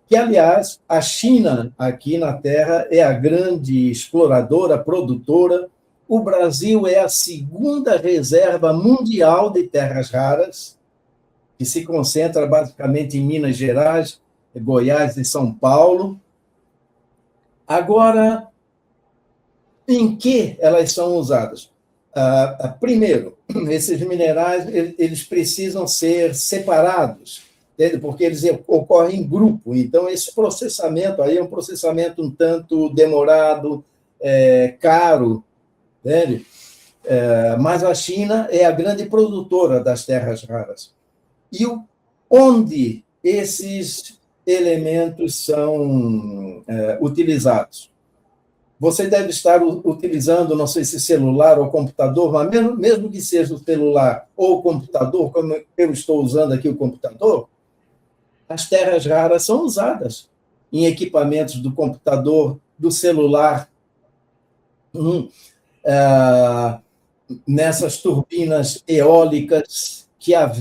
Que, aliás, a China, aqui na Terra, é a grande exploradora, produtora. O Brasil é a segunda reserva mundial de terras raras, que se concentra basicamente em Minas Gerais, Goiás e São Paulo. Agora, em que elas são usadas? Primeiro, esses minerais eles precisam ser separados, entende? Porque eles ocorrem em grupo. Então, esse processamento aí é um processamento um tanto demorado, caro, entende? Mas a China é a grande produtora das terras raras. E onde esses elementos são utilizados? Você deve estar utilizando, não sei se celular ou computador, mas mesmo que seja o celular ou o computador, como eu estou usando aqui o computador, as terras raras são usadas em equipamentos do computador, do celular, nessas turbinas eólicas que a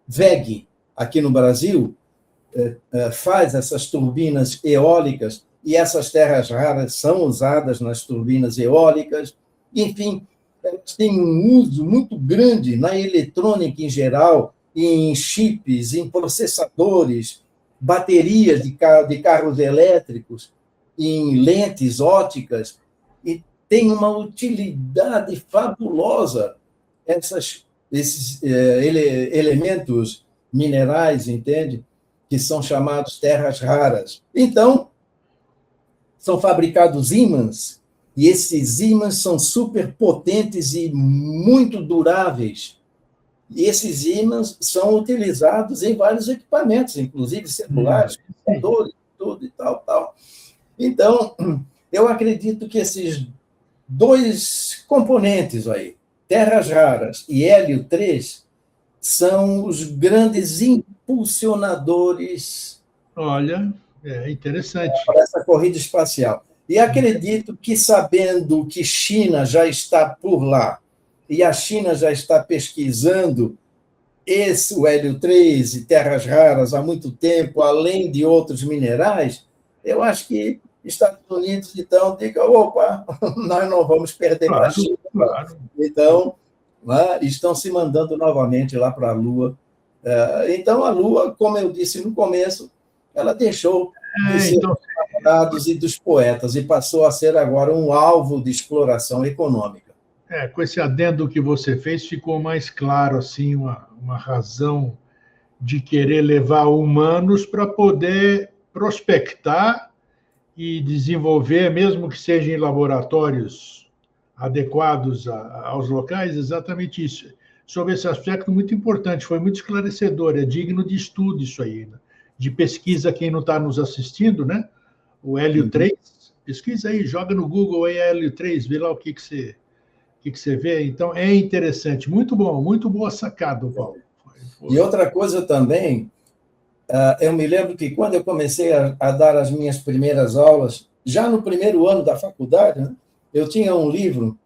WEG, aqui no Brasil, faz essas turbinas eólicas, e essas terras raras são usadas nas turbinas eólicas. Enfim, elas têm um uso muito grande na eletrônica em geral, em chips, em processadores, baterias de carros elétricos, em lentes óticas, e tem uma utilidade fabulosa esses elementos minerais, entende? Que são chamados terras raras. Então, são fabricados ímãs, e esses ímãs são super potentes e muito duráveis. E esses ímãs são utilizados em vários equipamentos, inclusive celulares, computadores, tudo e tal. Então, eu acredito que esses dois componentes aí, terras raras e hélio 3, são os grandes impulsionadores. Olha, é interessante. Para essa corrida espacial. E acredito que, sabendo que China já está por lá, e a China já está pesquisando o hélio 3 e terras raras há muito tempo, além de outros minerais, eu acho que Estados Unidos, então, diga, opa, nós não vamos perder para a China. Claro. Então, estão se mandando novamente lá para a Lua. Então, a Lua, como eu disse no começo, ela deixou de ser dos namorados e dos poetas e passou a ser agora um alvo de exploração econômica. Com esse adendo que você fez, ficou mais claro assim uma razão de querer levar humanos para poder prospectar e desenvolver, mesmo que seja em laboratórios adequados aos locais, exatamente isso. Sobre esse aspecto muito importante, foi muito esclarecedor, é digno de estudo isso aí, né? De pesquisa, quem não está nos assistindo, né? O hélio 3, pesquisa aí, joga no Google aí hélio 3, vê lá o que você vê. Então, é interessante. Muito bom, muito boa sacada, Paulo. E outra coisa também, eu me lembro que quando eu comecei a dar as minhas primeiras aulas, já no primeiro ano da faculdade, né, eu tinha um livro,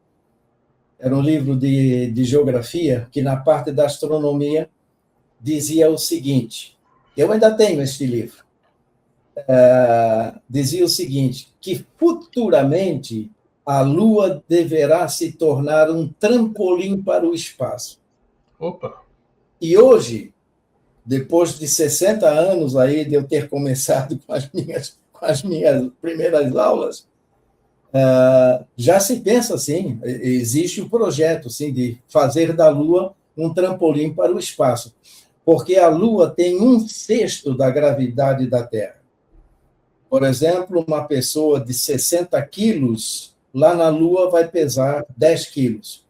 era um livro de geografia, que na parte da astronomia dizia o seguinte, eu ainda tenho este livro, dizia o seguinte, que futuramente a Lua deverá se tornar um trampolim para o espaço. Opa! E hoje, depois de 60 anos aí de eu ter começado com as minhas primeiras aulas, já se pensa assim, existe um projeto assim, de fazer da Lua um trampolim para o espaço, porque a Lua tem 1/6 da gravidade da Terra. Por exemplo, uma pessoa de 60 quilos, lá na Lua vai pesar 10 quilos.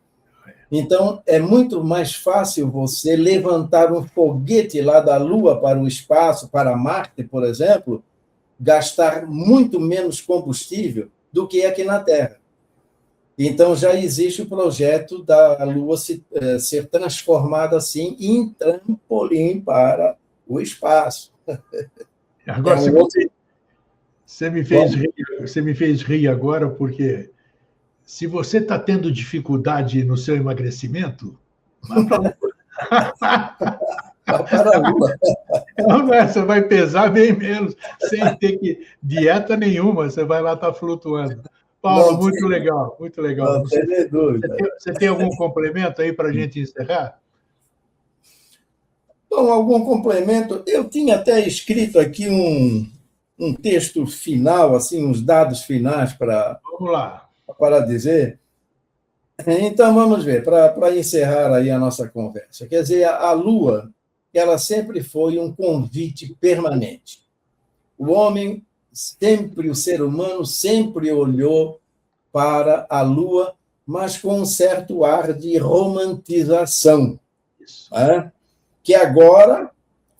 Então, é muito mais fácil você levantar um foguete lá da Lua para o espaço, para Marte, por exemplo, gastar muito menos combustível do que aqui na Terra. Então, já existe o projeto da Lua ser transformada assim em trampolim para o espaço. Agora, você me fez rir agora, porque se você está tendo dificuldade no seu emagrecimento, vá para a Lua. Você vai pesar bem menos, sem ter dieta nenhuma, você vai lá estar flutuando. Paulo, muito legal, muito legal. Não tem dúvida. Você tem algum complemento aí para a gente encerrar? Bom, algum complemento? Eu tinha até escrito aqui um texto final, assim, uns dados finais Vamos lá. Para dizer. Então, vamos ver, para encerrar aí a nossa conversa. Quer dizer, a Lua, ela sempre foi um convite permanente. O homem, sempre, o ser humano, sempre olhou para a Lua, mas com um certo ar de romantização, né? Que agora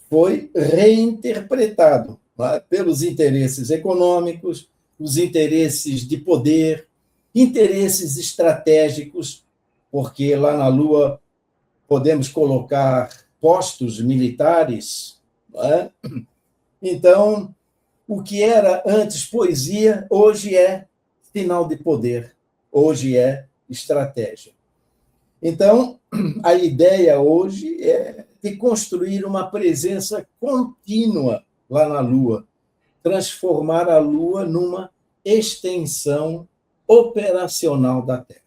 foi reinterpretado, né, pelos interesses econômicos, os interesses de poder, interesses estratégicos, porque lá na Lua podemos colocar postos militares, né? Então, o que era antes poesia, hoje é sinal de poder, hoje é estratégia. Então, a ideia hoje é de construir uma presença contínua lá na Lua, transformar a Lua numa extensão operacional da Terra.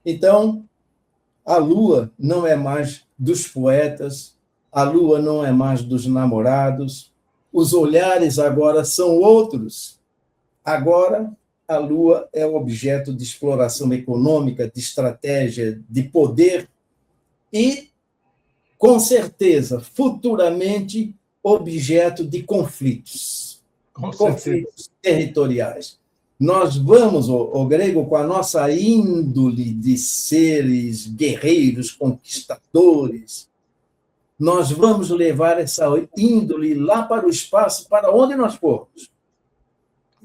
Então, a Lua não é mais dos poetas, a Lua não é mais dos namorados, os olhares agora são outros. Agora, a Lua é objeto de exploração econômica, de estratégia, de poder e, com certeza, futuramente, objeto de conflitos. Conflitos territoriais. Nós vamos, o grego, com a nossa índole de seres guerreiros, conquistadores, nós vamos levar essa índole lá para o espaço, para onde nós formos.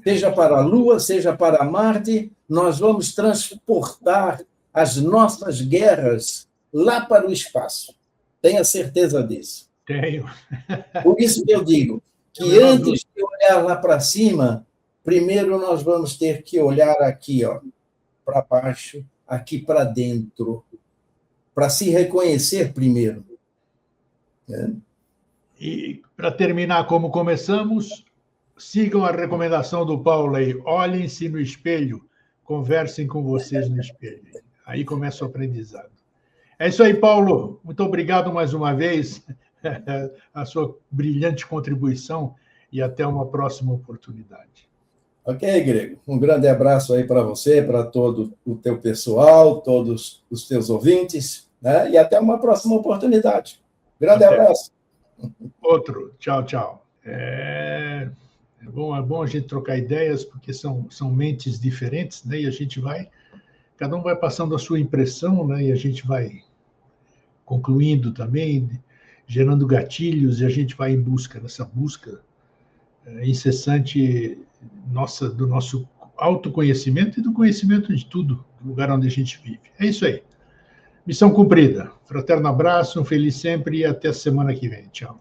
Seja para a Lua, seja para Marte, nós vamos transportar as nossas guerras lá para o espaço. Tenha certeza disso. Tenho. Por isso que eu digo que antes de olhar lá para cima, primeiro nós vamos ter que olhar aqui, ó, para baixo, aqui para dentro, para se reconhecer primeiro. E, para terminar como começamos, sigam a recomendação do Paulo aí. Olhem-se no espelho, conversem com vocês no espelho. Aí começa o aprendizado. É isso aí, Paulo. Muito obrigado mais uma vez, a sua brilhante contribuição, e até uma próxima oportunidade. Ok, Grego. Um grande abraço aí para você, para todo o teu pessoal, todos os teus ouvintes, né? E até uma próxima oportunidade. Grande abraço. Outro. Tchau, tchau. É bom a gente trocar ideias, porque são mentes diferentes, né? E a gente cada um vai passando a sua impressão, né? E a gente vai concluindo também, gerando gatilhos, e a gente vai em busca, nessa busca incessante do nosso autoconhecimento e do conhecimento de tudo, do lugar onde a gente vive. É isso aí. Missão cumprida. Fraterno abraço, um feliz sempre e até a semana que vem. Tchau.